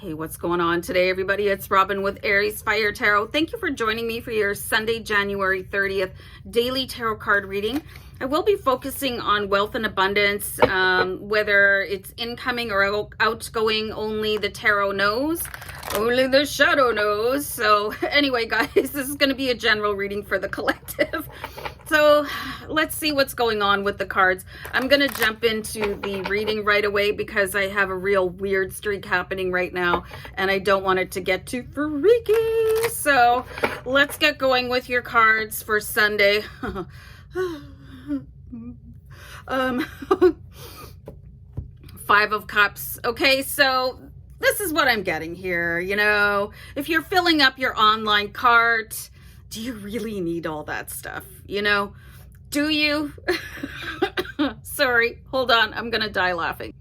Hey, what's going on today, everybody? It's Robin with Ariesfire Tarot. Thank you for joining me for your Sunday, January 30th daily tarot card reading. I will be focusing on wealth and abundance, whether it's incoming or outgoing, only the tarot knows, only the shadow knows. So anyway, guys, this is going to be a general reading for the collective. So let's see what's going on with the cards. I'm going to jump into the reading right away because I have a real weird streak happening right now and I don't want it to get too freaky. So let's get going with your cards for Sunday. Five of Cups. Okay, so this is what I'm getting here. You know, if you're filling up your online cart, do you really need all that stuff? You know, do you? Sorry, hold on. I'm going to die laughing.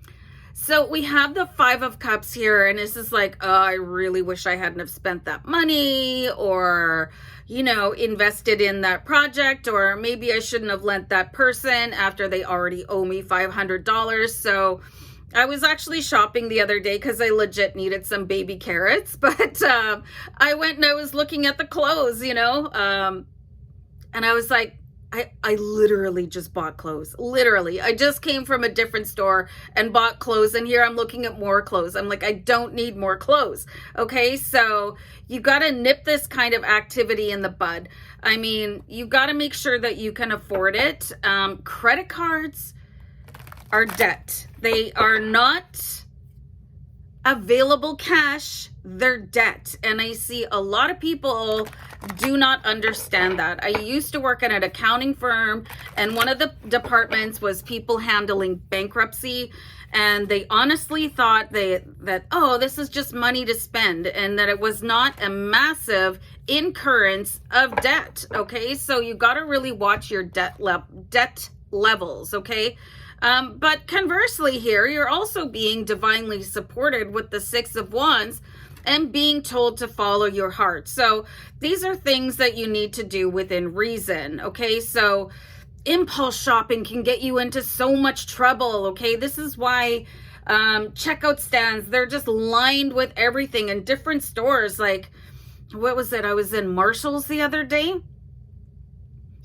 So we have the Five of Cups here, and this is like, oh, I really wish I hadn't have spent that money or, you know, invested in that project, or maybe I shouldn't have lent that person after they already owe me $500. So I was actually shopping the other day because I legit needed some baby carrots, but I went and I was looking at the clothes, you know, and I was like, I literally just bought clothes. Literally. I just came from a different store and bought clothes, and here I'm looking at more clothes. I'm like, I don't need more clothes. Okay, so you got to nip this kind of activity in the bud. I mean, you got to make sure that you can afford it. Credit cards are debt. They are not available cash, they're debt. And I see a lot of people do not understand that. I used to work at an accounting firm, and one of the departments was people handling bankruptcy, and they honestly thought that oh, this is just money to spend, and that it was not a massive incurrence of debt. Okay, so you got to really watch your debt levels. Okay. But conversely here, you're also being divinely supported with the Six of Wands and being told to follow your heart. So these are things that you need to do within reason. Okay, so impulse shopping can get you into so much trouble. Okay, this is why checkout stands, they're just lined with everything in different stores. Like, what was it? I was in Marshall's the other day,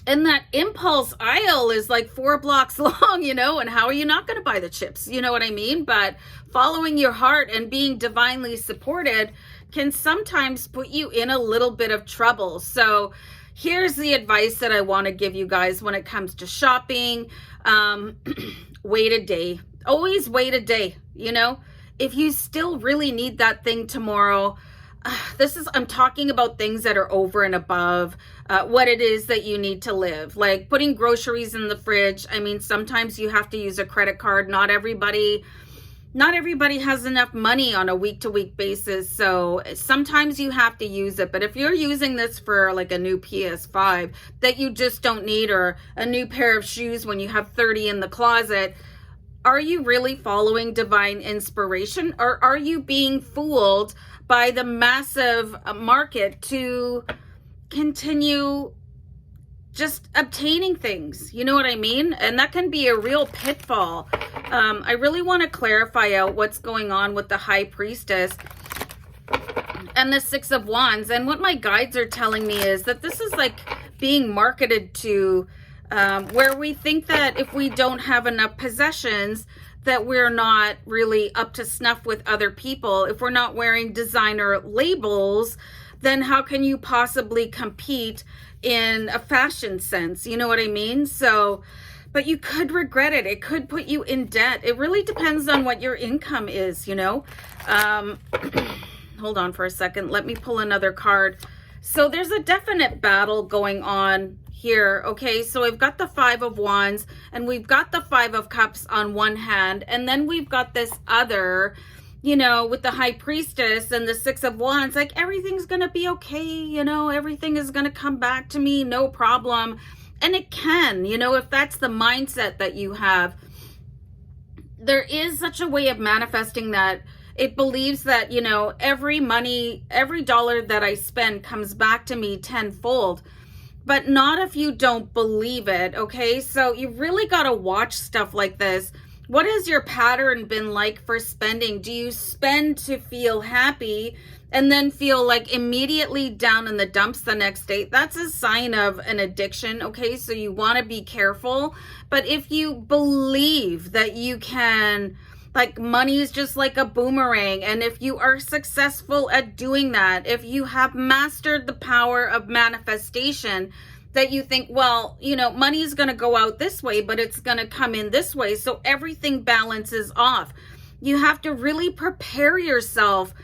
and that impulse aisle is like 4 blocks long, you know, and how are you not going to buy the chips? You know what I mean? But following your heart and being divinely supported can sometimes put you in a little bit of trouble. So here's the advice that I want to give you guys when it comes to shopping. Wait a day. Always wait a day, you know? If you still really need that thing tomorrow, I'm talking about things that are over and above what it is that you need to live, like putting groceries in the fridge. I mean, sometimes you have to use a credit card. Not everybody has enough money on a week-to-week basis, so sometimes you have to use it. But if you're using this for like a new PS5 that you just don't need, or a new pair of shoes when you have 30 in the closet, are you really following divine inspiration, or are you being fooled by the massive market to continue just obtaining things? You know what I mean? And that can be a real pitfall. I really want to clarify out what's going on with the High Priestess and the Six of Wands. And what my guides are telling me is that this is like being marketed to where we think that if we don't have enough possessions, that we're not really up to snuff with other people. If we're not wearing designer labels, then how can you possibly compete in a fashion sense? You know what I mean? So, but you could regret it. It could put you in debt. It really depends on what your income is, you know? Hold on for a second. Let me pull another card. So there's a definite battle going on here. Okay, so we've got the Five of Wands and we've got the Five of Cups on one hand, and then we've got this other, you know, with the High Priestess and the Six of Wands, like everything's gonna be okay, you know, everything is gonna come back to me, no problem. And it can, you know, if that's the mindset that you have. There is such a way of manifesting that it believes that, you know, every dollar that I spend comes back to me tenfold. But not if you don't believe it, okay? So you really got to watch stuff like this What has your pattern been like for spending? Do you spend to feel happy and then feel like immediately down in the dumps the next day? That's a sign of an addiction, okay? So you want to be careful. But if you believe that you can, like, money is just like a boomerang, and if you are successful at doing that, if you have mastered the power of manifestation, that you think, well, you know, money is going to go out this way, but it's going to come in this way. So everything balances off. You have to really prepare yourself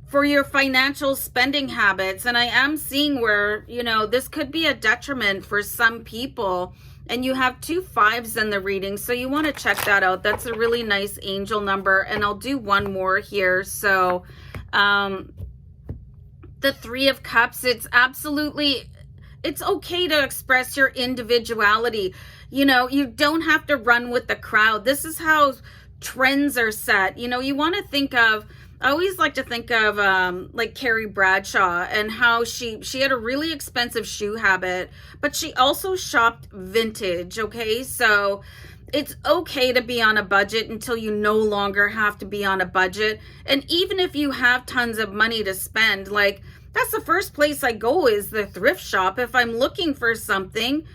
for your financial spending habits. And I am seeing where, you know, this could be a detriment for some people. And you have 2 5s in the reading. So you want to check that out. That's a really nice angel number. And I'll do one more here. So the 3 of Cups, it's okay to express your individuality. You know, you don't have to run with the crowd. This is how trends are set. You know, you want to think of, I always like to think of like Carrie Bradshaw, and how she had a really expensive shoe habit, but she also shopped vintage, okay? So it's okay to be on a budget until you no longer have to be on a budget. And even if you have tons of money to spend, like, that's the first place I go, is the thrift shop. If I'm looking for something,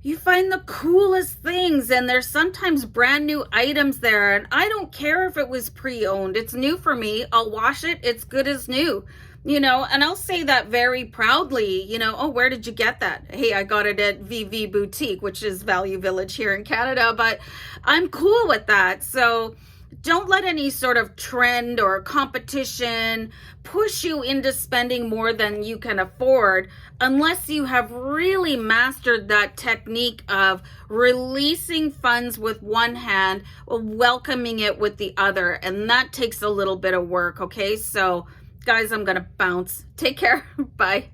you find the coolest things, and there's sometimes brand new items there. And I don't care if it was pre-owned. It's new for me. I'll wash it. It's good as new, you know, and I'll say that very proudly, you know, oh, where did you get that? Hey, I got it at VV Boutique, which is Value Village here in Canada, but I'm cool with that. So don't let any sort of trend or competition push you into spending more than you can afford, unless you have really mastered that technique of releasing funds with one hand, welcoming it with the other. And that takes a little bit of work, okay? So, guys, I'm going to bounce. Take care. Bye.